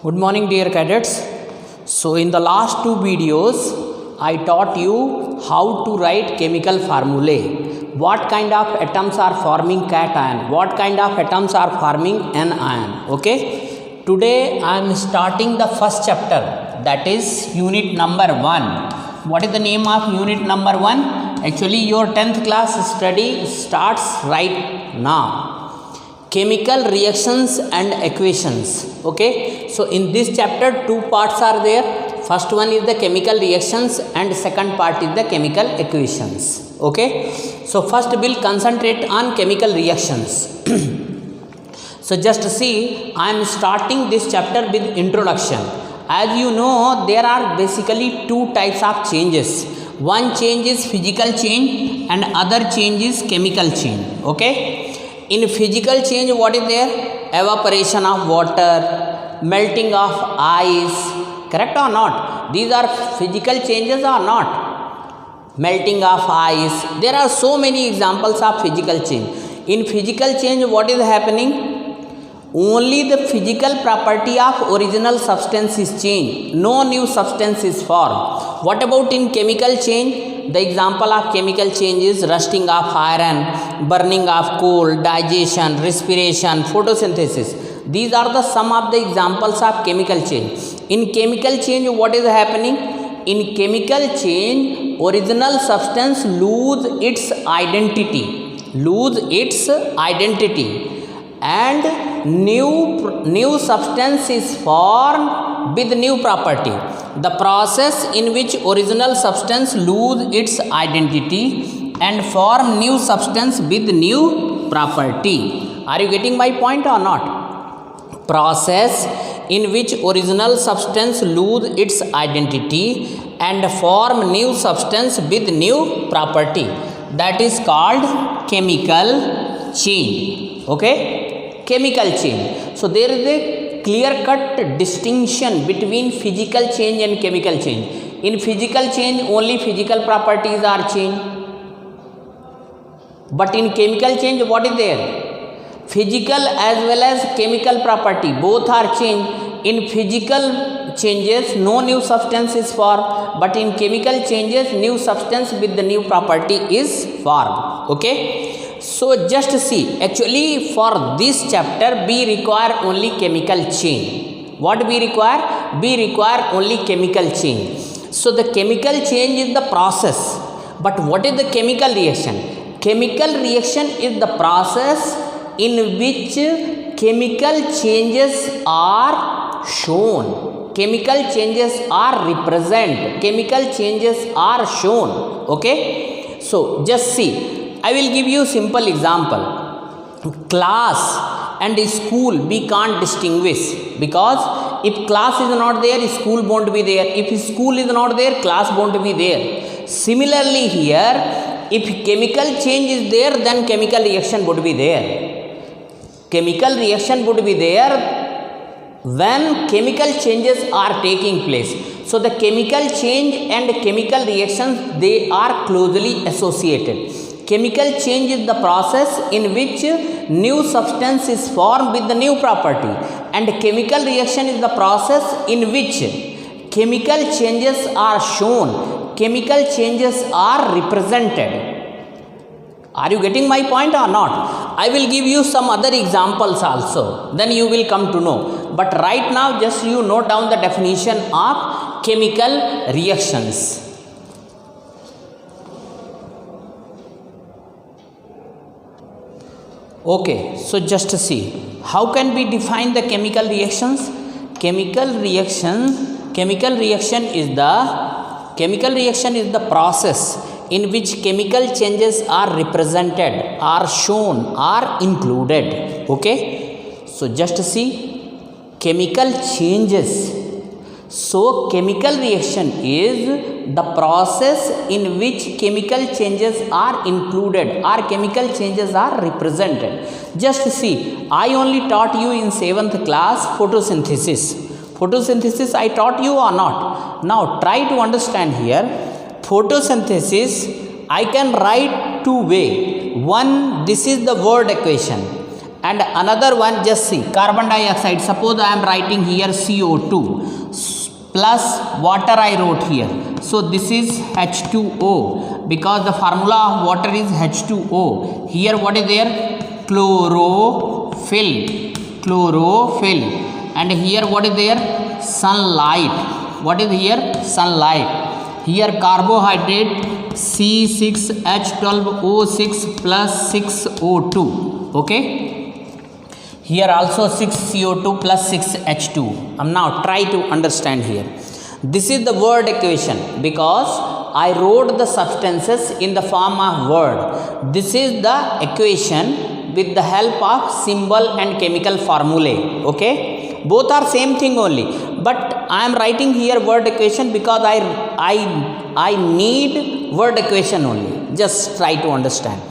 Good morning dear cadets. So in the last two videos I taught you how to write chemical formulae. What kind of atoms are forming cation, what kind of atoms are forming anion. Okay. Today I am starting the first chapter, that is unit number 1. What is the name of unit number 1? Actually your 10th class study starts right now. Chemical reactions and equations. Okay, so in this chapter two parts are there. First one is the chemical reactions and second part is the chemical equations. Okay, so first we'll concentrate on chemical reactions. So just see, I am starting this chapter with introduction. As you know, there are basically two types of changes. One change is physical change and other change is chemical change. Okay, in physical change, what is there? Evaporation of water, melting of ice, correct or not? These are physical changes or not? Melting of ice. There are so many examples of physical change. In physical change, what is happening? Only the physical property of original substance is changed. No new substance is formed. What about in chemical change? The example of chemical change is rusting of iron, burning of coal, digestion, respiration, photosynthesis. These are the some of the examples of chemical change. In chemical change, what is happening? In chemical change, original substance lose its identity, and new substance is formed with new property. The process in which original substance lose its identity and form new substance with new property. Are you getting my point or not? Process in which original substance lose its identity and form new substance with new property. That is called chemical change. Okay, chemical change. So there is a clear-cut distinction between physical change and chemical change. In physical change, only physical properties are changed. But in chemical change, what is there? Physical as well as chemical property, both are changed. In physical changes, no new substance is formed. But in chemical changes, new substance with the new property is formed. Okay. So just see, actually for this chapter we require only chemical change. What we require? We require only chemical change. So the chemical change is the process. But what is the chemical reaction? Chemical reaction is the process in which chemical changes are shown. Chemical changes are represented. Chemical changes are shown. Okay. So just see. I will give you simple example. Class and school we can't distinguish, because if class is not there, school won't be there. If school is not there, class won't be there. Similarly here, if chemical change is there, then chemical reaction would be there. Chemical reaction would be there when chemical changes are taking place. So the chemical change and chemical reactions, they are closely associated. Chemical change is the process in which new substance is formed with the new property, and chemical reaction is the process in which chemical changes are shown, chemical changes are represented. Are you getting my point or not? I will give you some other examples also, then you will come to know. But right now just you note down the definition of chemical reactions. Okay, so just see, how can we define the chemical reactions? Chemical reaction is the process in which chemical changes are represented, are shown, are included. Okay, so just see, chemical changes. So chemical reaction is the process in which chemical changes are included or chemical changes are represented. Just see, I only taught you in 7th class photosynthesis. Photosynthesis I taught you or not? Now try to understand here. Photosynthesis I can write two ways. One, this is the word equation, And another one, just see, carbon dioxide, suppose I am writing here CO2 plus water I wrote here. So this is H2O, because the formula of water is H2O. Here what is there? Chlorophyll. And here what is there? Sunlight. What is here? Sunlight. Here carbohydrate C6H12O6 plus 6O2. Okay. Here also 6CO2 plus 6H2. Now try to understand here. This is the word equation, because I wrote the substances in the form of word. This is the equation with the help of symbol and chemical formulae. Okay. Both are same thing only. But I am writing here word equation because I need word equation only. Just try to understand.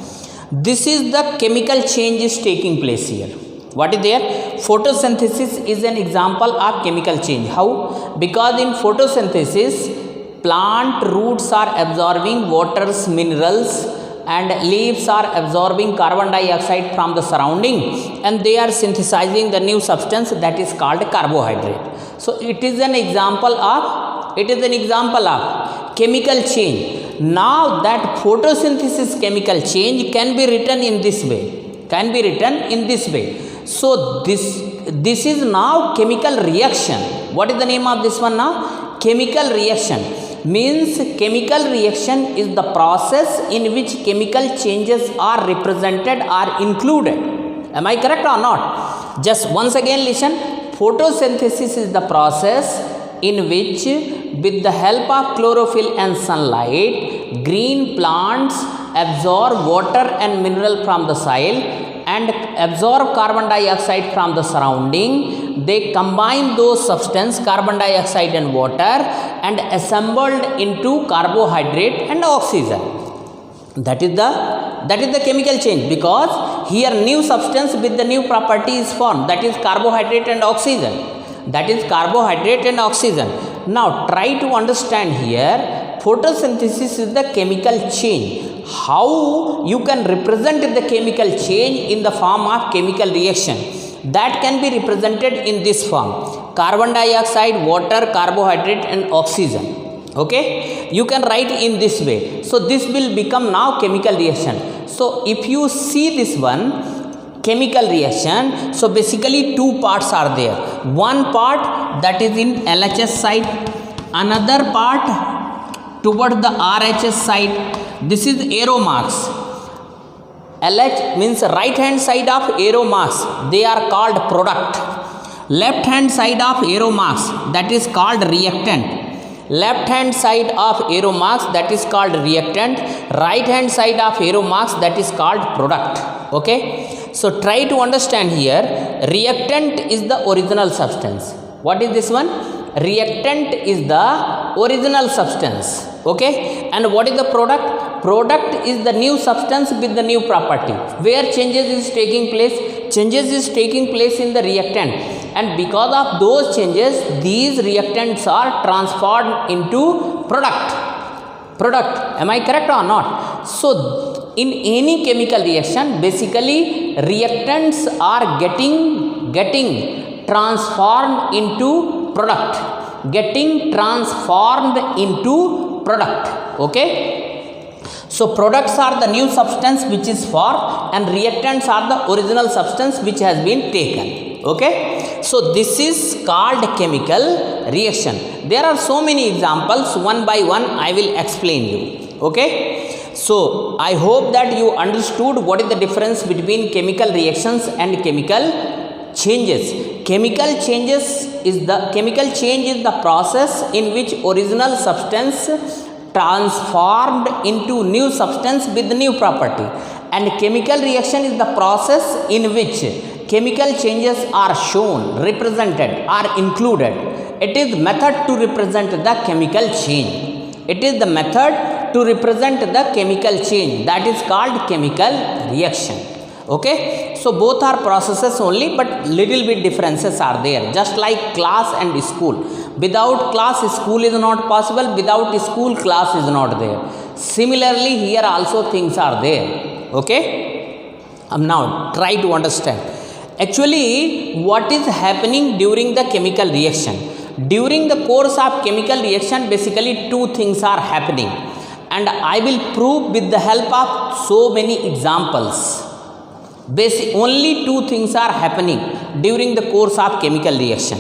This is the chemical change is taking place here. What is there? Photosynthesis is an example of chemical change. How? Because in photosynthesis, plant roots are absorbing water's minerals and leaves are absorbing carbon dioxide from the surrounding, and they are synthesizing the new substance that is called carbohydrate. So it is an example of chemical change. Now that photosynthesis chemical change can be written in this way. So this is now chemical reaction. What is the name of this one now? Chemical reaction. Means chemical reaction is the process in which chemical changes are represented or included. Am I correct or not? Just once again listen. Photosynthesis is the process in which, with the help of chlorophyll and sunlight, green plants absorb water and mineral from the soil and absorb carbon dioxide from the surrounding. They combine those substances, carbon dioxide and water, and assembled into carbohydrate and oxygen. That is the chemical change, because here new substance with the new property is formed, that is carbohydrate and oxygen. Now try to understand here. Photosynthesis is the chemical change. How you can represent the chemical change in the form of chemical reaction? That can be represented in this form: carbon dioxide, water, carbohydrate and oxygen. Okay, you can write in this way. So this will become now chemical reaction. So if you see this one, chemical reaction, so basically two parts are there. One part that is in LHS side, another part toward the RHS side. This is arrow marks. LH means right hand side of arrow marks, they are called product. Left hand side of arrow marks, that is called reactant. Left hand side of arrow marks, that is called reactant. Right hand side of arrow marks, that is called product. Okay. So try to understand here. Reactant is the original substance. What is this one? Reactant is the original substance. Okay. And what is the product? Product is the new substance with the new property. Where changes is taking place? Changes is taking place in the reactant. And because of those changes, these reactants are transformed into product. Am I correct or not? So in any chemical reaction, basically reactants are getting transformed into product. Okay. So products are the new substance which is formed, and reactants are the original substance which has been taken. Okay. So this is called chemical reaction. There are so many examples. One by one I will explain you. Okay. So I hope that you understood what is the difference between chemical reactions and chemical changes. Chemical change is the process in which original substance transformed into new substance with new property, and chemical reaction is the process in which chemical changes are shown, represented, are included. It is method to represent the chemical change. That is called chemical reaction. Okay. So both are processes only, but little bit differences are there. Just like class and school. Without class, school is not possible. Without school, class is not there. Similarly, here also things are there. Okay. Now try to understand. Actually, what is happening during the chemical reaction? During the course of chemical reaction, basically two things are happening, and I will prove with the help of so many examples. Only two things are happening during the course of chemical reaction.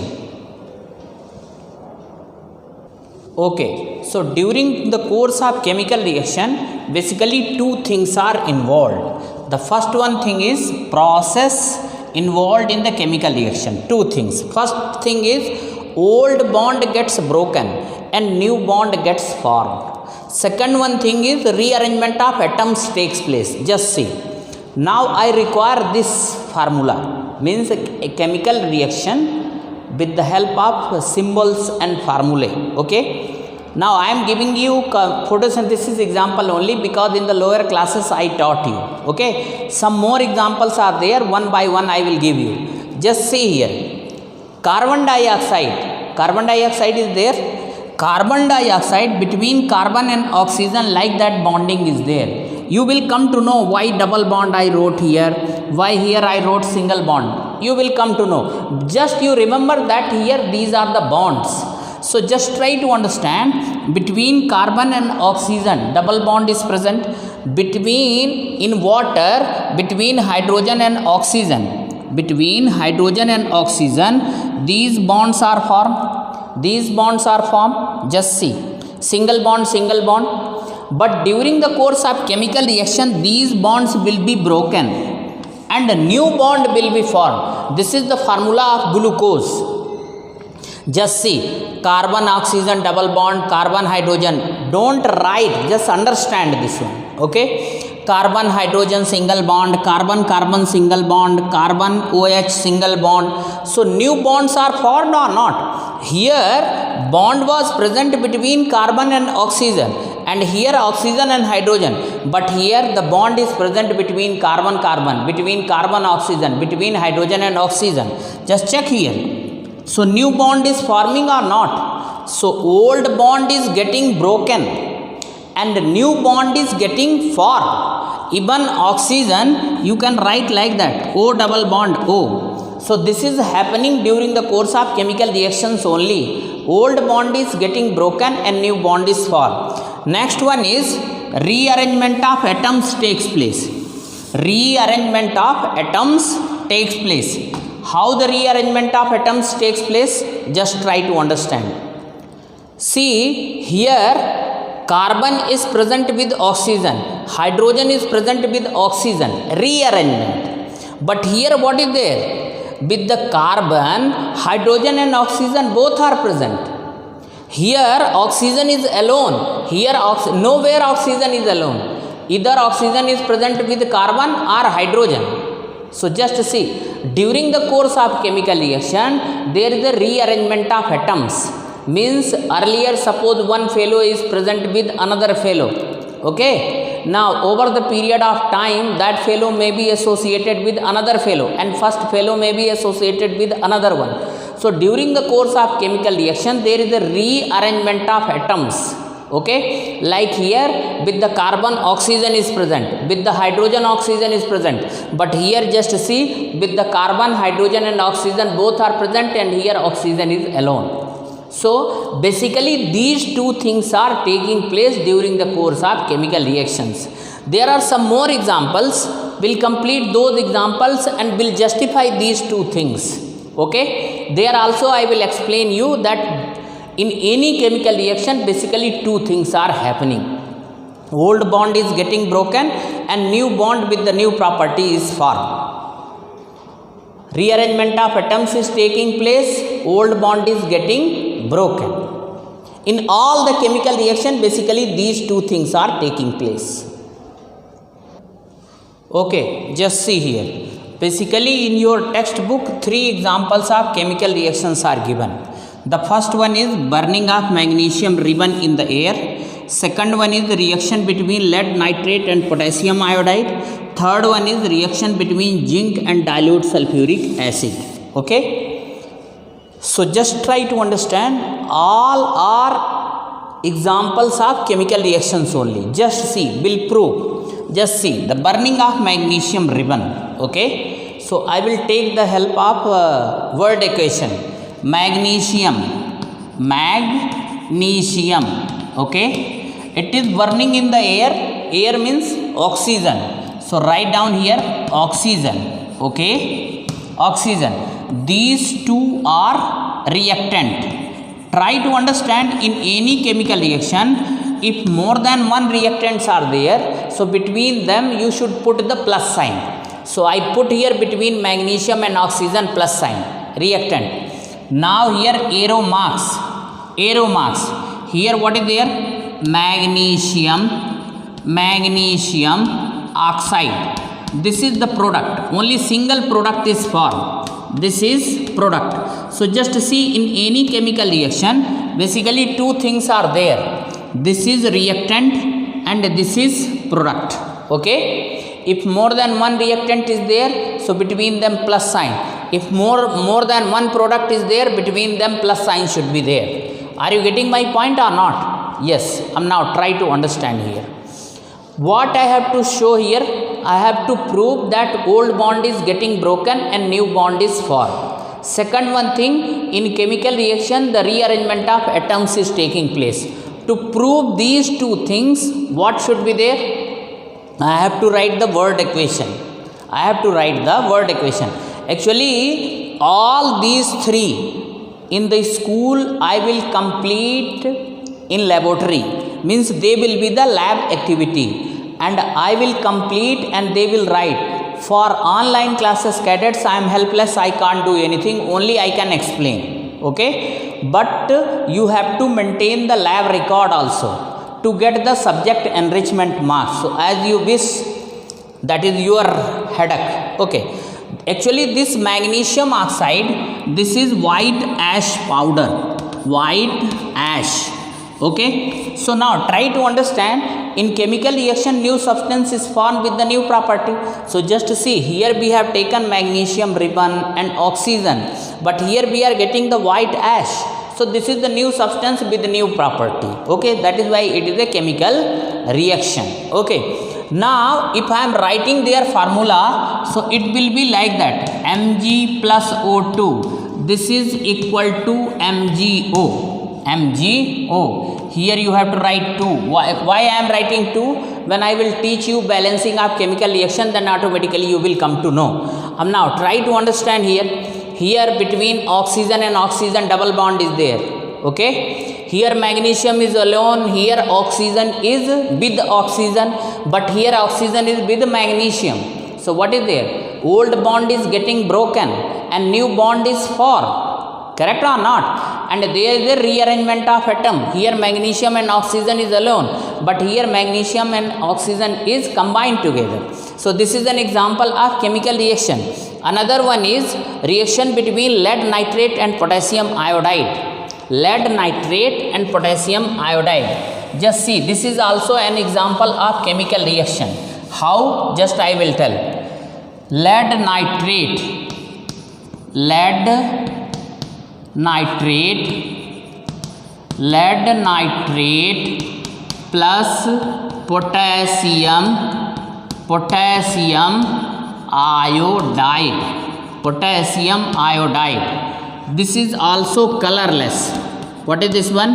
Okay, so during the course of chemical reaction, basically two things are involved. The first one thing is process involved in the chemical reaction. Two things. First thing is old bond gets broken and new bond gets formed. Second one thing is rearrangement of atoms takes place. Just see. Now I require this formula, means a chemical reaction with the help of symbols and formulae. Okay. Now I am giving you photosynthesis example only because in the lower classes I taught you. Okay. Some more examples are there, one by one I will give you. Just see here. Carbon dioxide. Carbon dioxide is there. Carbon dioxide, between carbon and oxygen, like that bonding is there. You will come to know why double bond I wrote here, why here I wrote single bond. You will come to know. Just you remember that here these are the bonds. So just try to understand, between carbon and oxygen double bond is present. In water, between hydrogen and oxygen, these bonds are formed. Just see, single bond. But during the course of chemical reaction, these bonds will be broken and a new bond will be formed. This is the formula of glucose. Just see, carbon oxygen double bond, carbon hydrogen. Don't write, just understand this one. Okay. Carbon hydrogen single bond, carbon single bond, carbon OH single bond. So new bonds are formed or not? Here bond was present between carbon and oxygen, and here oxygen and hydrogen. But here the bond is present between carbon, between carbon oxygen, between hydrogen and oxygen. Just check here. So new bond is forming or not? So old bond is getting broken and new bond is getting formed. Even oxygen you can write like that, O double bond O. So this is happening during the course of chemical reactions only. Old bond is getting broken and new bond is formed. Next one is rearrangement of atoms takes place. Rearrangement of atoms takes place. How the rearrangement of atoms takes place? Just try to understand. See here, carbon is present with oxygen, hydrogen is present with oxygen, rearrangement. But here what is there? With the carbon, hydrogen and oxygen both are present. Here oxygen is alone. Here nowhere oxygen is alone. Either oxygen is present with carbon or hydrogen. So just see, during the course of chemical reaction, there is a rearrangement of atoms. Means earlier suppose one fellow is present with another fellow. Okay. Now over the period of time, that fellow may be associated with another fellow and first fellow may be associated with another one. So during the course of chemical reaction, there is a rearrangement of atoms. Okay, like here with the carbon oxygen is present, with the hydrogen oxygen is present, but here just see, with the carbon, hydrogen and oxygen both are present and here oxygen is alone. So basically these two things are taking place during the course of chemical reactions. There are some more examples. We'll complete those examples and will justify these two things. Okay, there also I will explain you that in any chemical reaction, basically two things are happening. Old bond is getting broken and new bond with the new property is formed. Rearrangement of atoms is taking place, old bond is getting broken. In all the chemical reaction, basically these two things are taking place. Okay, just see here. Basically in your textbook, 3 examples of chemical reactions are given. The first one is burning of magnesium ribbon in the air. Second one is the reaction between lead nitrate and potassium iodide. Third one is reaction between zinc and dilute sulfuric acid. Okay. So just try to understand, all are examples of chemical reactions only. Just see, will prove. Just see the burning of magnesium ribbon. Okay. so I will take the help of word equation. Magnesium, magnesium, okay, it is burning in the air. Air means oxygen, so write down here oxygen, okay, oxygen. These two are reactant. Try to understand in any chemical reaction, if more than one reactants are there, so between them you should put the plus sign. So I put here between magnesium and oxygen plus sign, reactant. Now here arrow marks, arrow marks. Here what is there? Magnesium, magnesium oxide. This is the product. Only single product is formed. This is product. So just see, in any chemical reaction, basically two things are there. This is reactant and this is product. Okay. If more than one reactant is there, so between them plus sign. If more than one product is there, between them plus sign should be there. Are you getting my point or not? Yes. Now try to understand here. What I have to show here, I have to prove that old bond is getting broken and new bond is formed. Second one thing, in chemical reaction, the rearrangement of atoms is taking place. To prove these two things, what should be there? I have to write the word equation. I have to write the word equation. Actually, all these three in the school I will complete in laboratory. Means they will be the lab activity. And I will complete and they will write. For online classes cadets, I am helpless. I can't do anything. Only I can explain. Okay. But you have to maintain the lab record also to get the subject enrichment marks. So as you wish, that is your headache. Okay. Actually this magnesium oxide, this is white ash powder. White ash. Okay. So now try to understand, in chemical reaction new substance is formed with the new property. So just see, here we have taken magnesium ribbon and oxygen, but here we are getting the white ash. So this is the new substance with the new property. Okay, that is why it is a chemical reaction. Okay. Now if I am writing their formula, so it will be like that: Mg plus O2. This is equal to MgO. MgO. Here you have to write 2. Why I am writing 2? When I will teach you balancing of chemical reaction, then automatically you will come to know. Now try to understand here. Here between oxygen and oxygen double bond is there. Okay. Here magnesium is alone. Here oxygen is with oxygen. But here oxygen is with magnesium. So what is there? Old bond is getting broken and new bond is formed. Correct or not? And there is a rearrangement of atom. Here magnesium and oxygen is alone, but here magnesium and oxygen is combined together. So this is an example of chemical reaction. Another one is reaction between lead nitrate and potassium iodide. Lead nitrate and potassium iodide. Just see, this is also an example of chemical reaction. How? Just I will tell. Lead nitrate. Lead nitrate plus potassium iodide. This is also colorless. What is this one?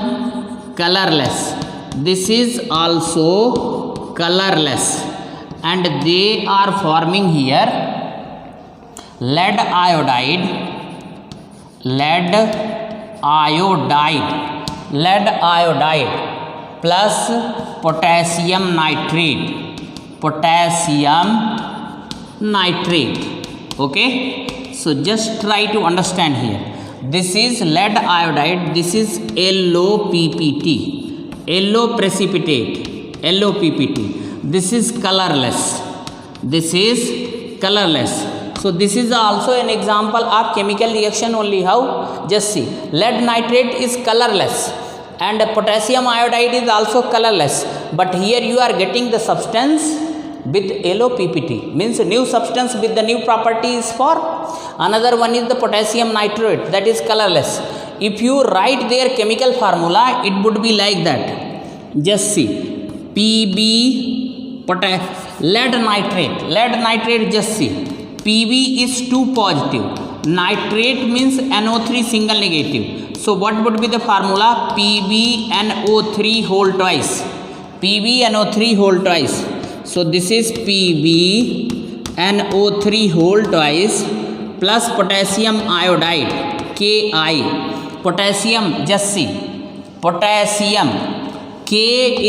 Colorless. This is also colorless, and they are forming here lead iodide plus potassium nitrate. Okay. So just try to understand here. This is lead iodide. This is LOPPT. Yellow precipitate. LOPPT. This is colorless. So this is also an example of chemical reaction only. How? Just see. Lead nitrate is colorless and potassium iodide is also colorless. But here you are getting the substance with LOPPT. Means new substance with the new property is formed. Another one is the potassium nitrate, that is colorless. If you write their chemical formula, it would be like that. Just see. PB lead nitrate. Just see. Pb is 2 positive. Nitrate means NO3 single negative. So what would be the formula? PbNO3 whole twice. PbNO3 whole twice. So this is PbNO3 whole twice plus potassium iodide Ki. Potassium, just see, potassium K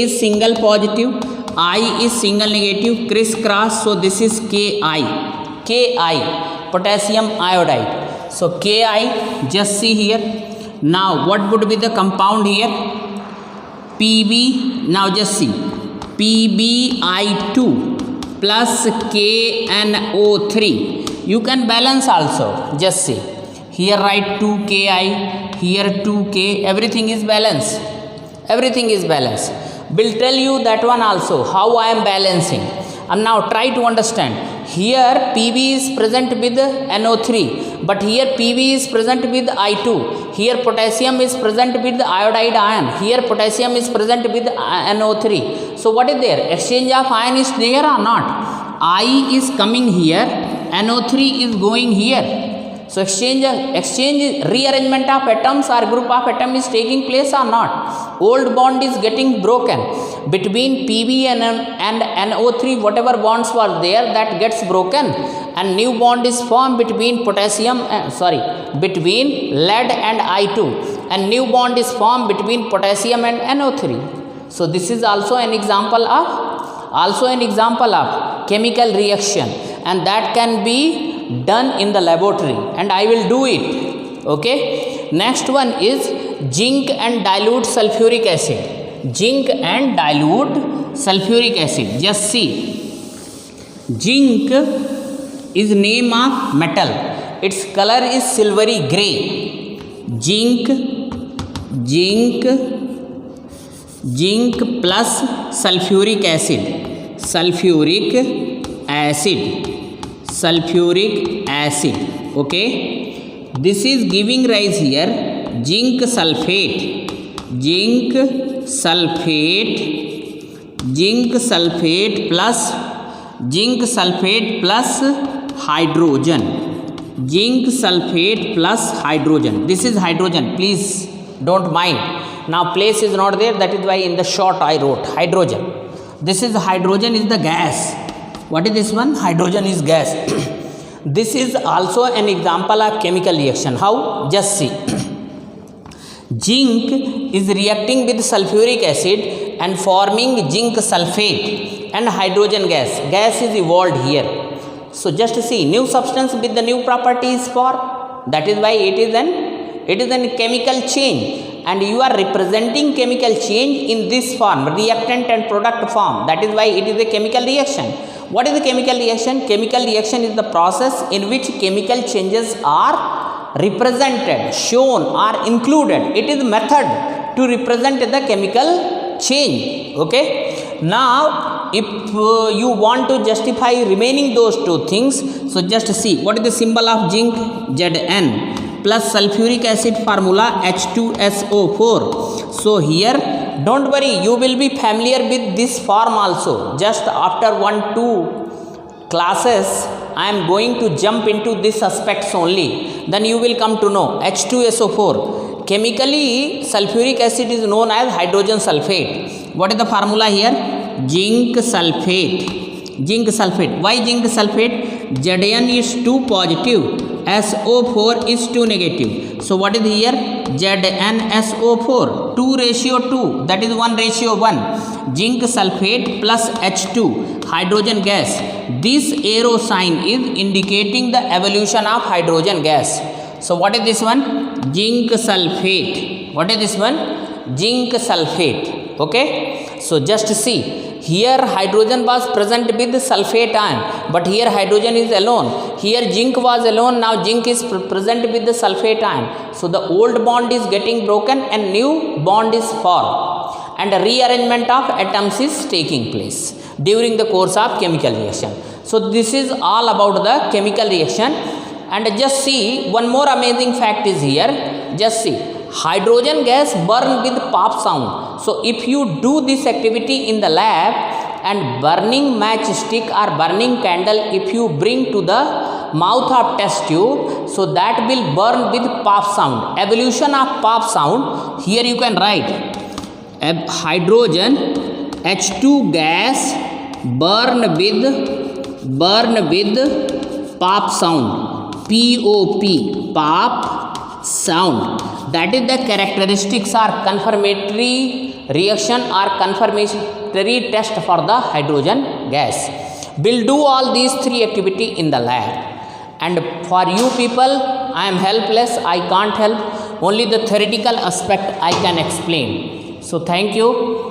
is single positive, I is single negative, crisscross. So this is Ki, potassium iodide. So Ki, just see here. Now what would be the compound here? Pb, now just see, PbI2 plus KNO3. You can balance also, just see. Here write 2Ki, here 2K, everything is balanced. Everything is balanced. Will tell you that one also, how I am balancing. And now try to understand. Here Pb is present with NO3, but here Pb is present with I2. Here potassium is present with iodide ion. Here potassium is present with NO3. So what is there? Exchange of ion is there or not? I is coming here, NO3 is going here. So exchange rearrangement of atoms or group of atom is taking place or not? Old bond is getting broken between Pb and NO3. Whatever bonds were there, that gets broken, and new bond is formed between between lead and I2, and new bond is formed between potassium and NO3. So this is also an example of chemical reaction, and that can be done in the laboratory, and I will do it. Okay, next one is zinc and dilute sulfuric acid. Zinc and dilute sulfuric acid. Just see, zinc is name of metal, its color is silvery gray. Zinc plus sulfuric acid, okay. This is giving rise here zinc sulfate plus hydrogen. This is hydrogen, please don't mind. Now place is not there, that is why in the short I wrote hydrogen. This is hydrogen is the gas. What is this one? Hydrogen is gas. This is also an example of chemical reaction. How? Just see. Zinc is reacting with sulfuric acid and forming zinc sulfate and hydrogen gas. Gas is evolved here. So just see, new substance with the new properties formed. That is why it is an chemical change, and you are representing chemical change in this form, reactant and product form. That is why it is a chemical reaction. What is the chemical reaction? Chemical reaction is the process in which chemical changes are represented, shown or included. It is method to represent the chemical change. Okay. Now if you want to justify remaining those two things, so just see, what is the symbol of zinc? Zn plus sulfuric acid formula H2SO4. So here don't worry, you will be familiar with this form also. Just after 1-2 classes I am going to jump into these aspects only, then you will come to know. H2SO4, chemically sulfuric acid is known as hydrogen sulfate. What is the formula here? Zinc sulfate. Why zinc sulfate? Zn is 2 positive, SO4 is 2 negative. So what is here? ZnSO4, 2:2, that is 1:1. Zinc sulfate plus H2, hydrogen gas. This arrow sign is indicating the evolution of hydrogen gas. So what is this one? Zinc sulfate. What is this one? Zinc sulfate. Okay. So just see, here hydrogen was present with sulfate ion, but here hydrogen is alone. Here zinc was alone, now zinc is present with the sulfate ion. So the old bond is getting broken and new bond is formed, and a rearrangement of atoms is taking place during the course of chemical reaction. So this is all about the chemical reaction. And just see, one more amazing fact is here. Just see, hydrogen gas burn with pop sound. So if you do this activity in the lab, and burning matchstick or burning candle, if you bring to the mouth of test tube, so that will burn with pop sound. Evolution of pop sound, here you can write hydrogen H2 gas burn with pop sound, POP, pop sound. That is the characteristics or confirmatory reaction or confirmatory test for the hydrogen gas. We'll do all these three activity in the lab. And for you people, I am helpless, I can't help. Only the theoretical aspect I can explain. So thank you.